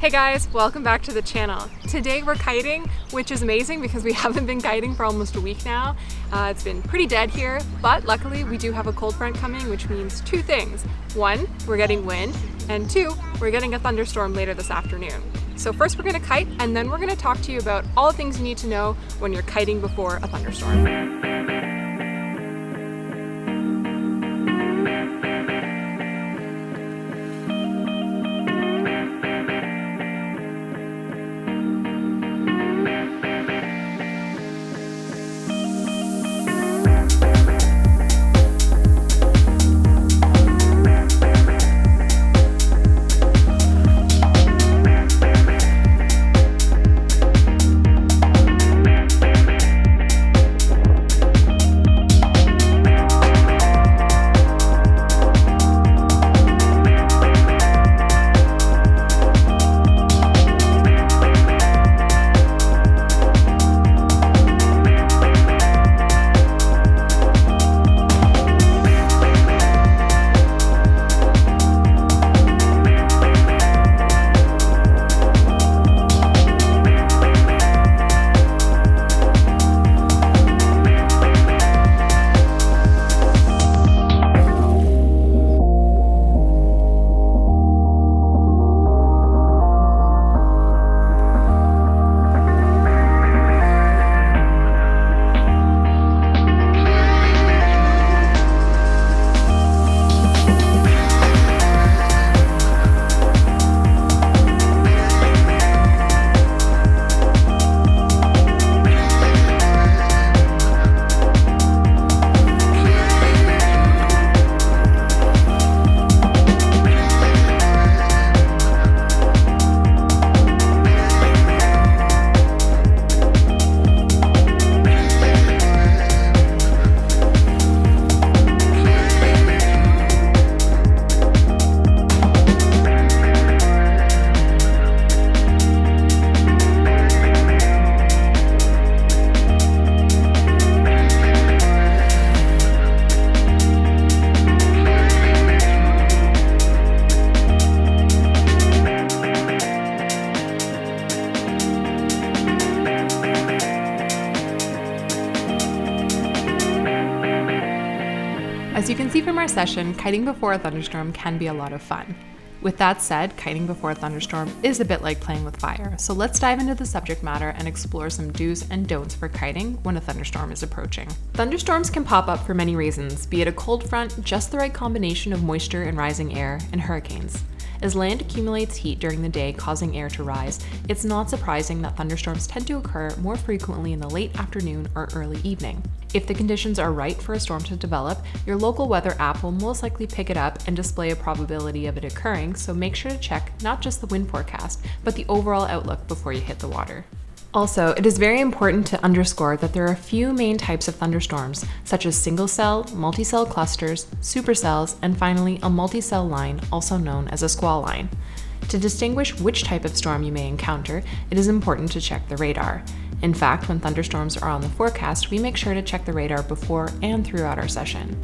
Hey guys, welcome back to the channel. Today we're kiting, which is amazing because we haven't been kiting for almost a week now. It's been pretty dead here, but luckily we do have a cold front coming, which means two things. One, we're getting wind, and two, we're getting a thunderstorm later this afternoon. So first we're gonna kite, and then we're gonna talk to you about all the things you need to know when you're kiting before a thunderstorm. As you can see from our session, kiting before a thunderstorm can be a lot of fun. With that said, kiting before a thunderstorm is a bit like playing with fire, so let's dive into the subject matter and explore some do's and don'ts for kiting when a thunderstorm is approaching. Thunderstorms can pop up for many reasons, be it a cold front, just the right combination of moisture and rising air, and hurricanes. As land accumulates heat during the day, causing air to rise, it's not surprising that thunderstorms tend to occur more frequently in the late afternoon or early evening. If the conditions are right for a storm to develop, your local weather app will most likely pick it up and display a probability of it occurring, so make sure to check not just the wind forecast, but the overall outlook before you hit the water. Also, it is very important to underscore that there are a few main types of thunderstorms, such as single-cell, multi-cell clusters, supercells, and finally a multi-cell line, also known as a squall line. To distinguish which type of storm you may encounter, it is important to check the radar. In fact, when thunderstorms are on the forecast, we make sure to check the radar before and throughout our session.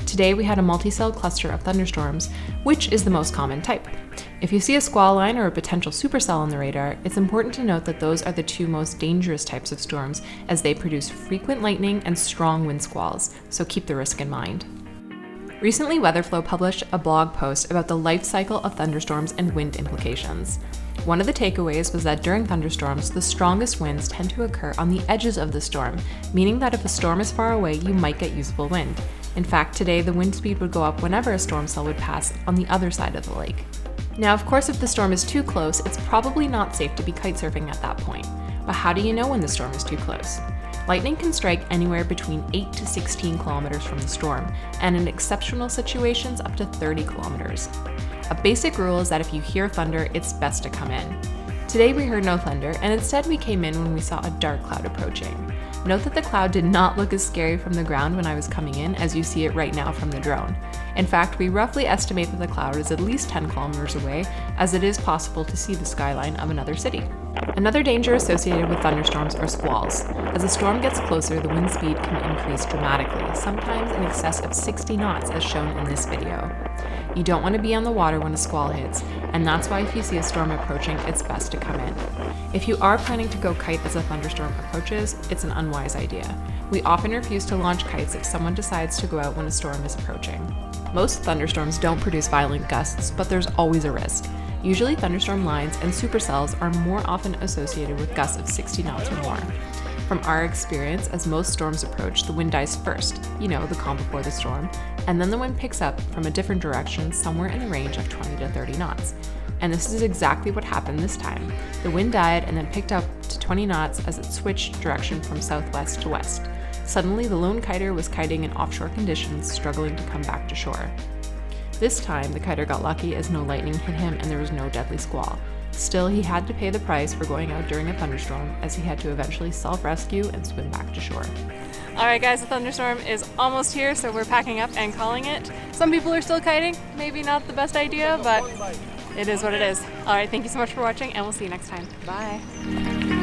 Today we had a multi-cell cluster of thunderstorms, which is the most common type. If you see a squall line or a potential supercell on the radar, it's important to note that those are the two most dangerous types of storms, as they produce frequent lightning and strong wind squalls, so keep the risk in mind. Recently, Weatherflow published a blog post about the life cycle of thunderstorms and wind implications. One of the takeaways was that during thunderstorms, the strongest winds tend to occur on the edges of the storm, meaning that if a storm is far away, you might get useful wind. In fact, today the wind speed would go up whenever a storm cell would pass on the other side of the lake. Now, of course, if the storm is too close, it's probably not safe to be kitesurfing at that point. But how do you know when the storm is too close? Lightning can strike anywhere between 8 to 16 kilometers from the storm, and in exceptional situations up to 30 kilometers. A basic rule is that if you hear thunder, it's best to come in. Today we heard no thunder, and instead we came in when we saw a dark cloud approaching. Note that the cloud did not look as scary from the ground when I was coming in as you see it right now from the drone. In fact, we roughly estimate that the cloud is at least 10 kilometers away, as it is possible to see the skyline of another city. Another danger associated with thunderstorms are squalls. As the storm gets closer, the wind speed can increase dramatically, sometimes in excess of 60 knots as shown in this video. You don't want to be on the water when a squall hits, and that's why if you see a storm approaching, it's best to come in. If you are planning to go kite as a thunderstorm approaches, it's an unwise idea. We often refuse to launch kites if someone decides to go out when a storm is approaching. Most thunderstorms don't produce violent gusts, but there's always a risk. Usually thunderstorm lines and supercells are more often associated with gusts of 60 knots or more. From our experience, as most storms approach, the wind dies first, the calm before the storm, and then the wind picks up from a different direction somewhere in the range of 20 to 30 knots. And this is exactly what happened this time. The wind died and then picked up to 20 knots as it switched direction from southwest to west. Suddenly, the lone kiter was kiting in offshore conditions, struggling to come back to shore. This time, the kiter got lucky as no lightning hit him and there was no deadly squall. Still, he had to pay the price for going out during a thunderstorm, as he had to eventually self-rescue and swim back to shore. Alright guys, the thunderstorm is almost here, so we're packing up and calling it. Some people are still kiting, maybe not the best idea, but it is what it is. Alright, thank you so much for watching, and we'll see you next time. Bye!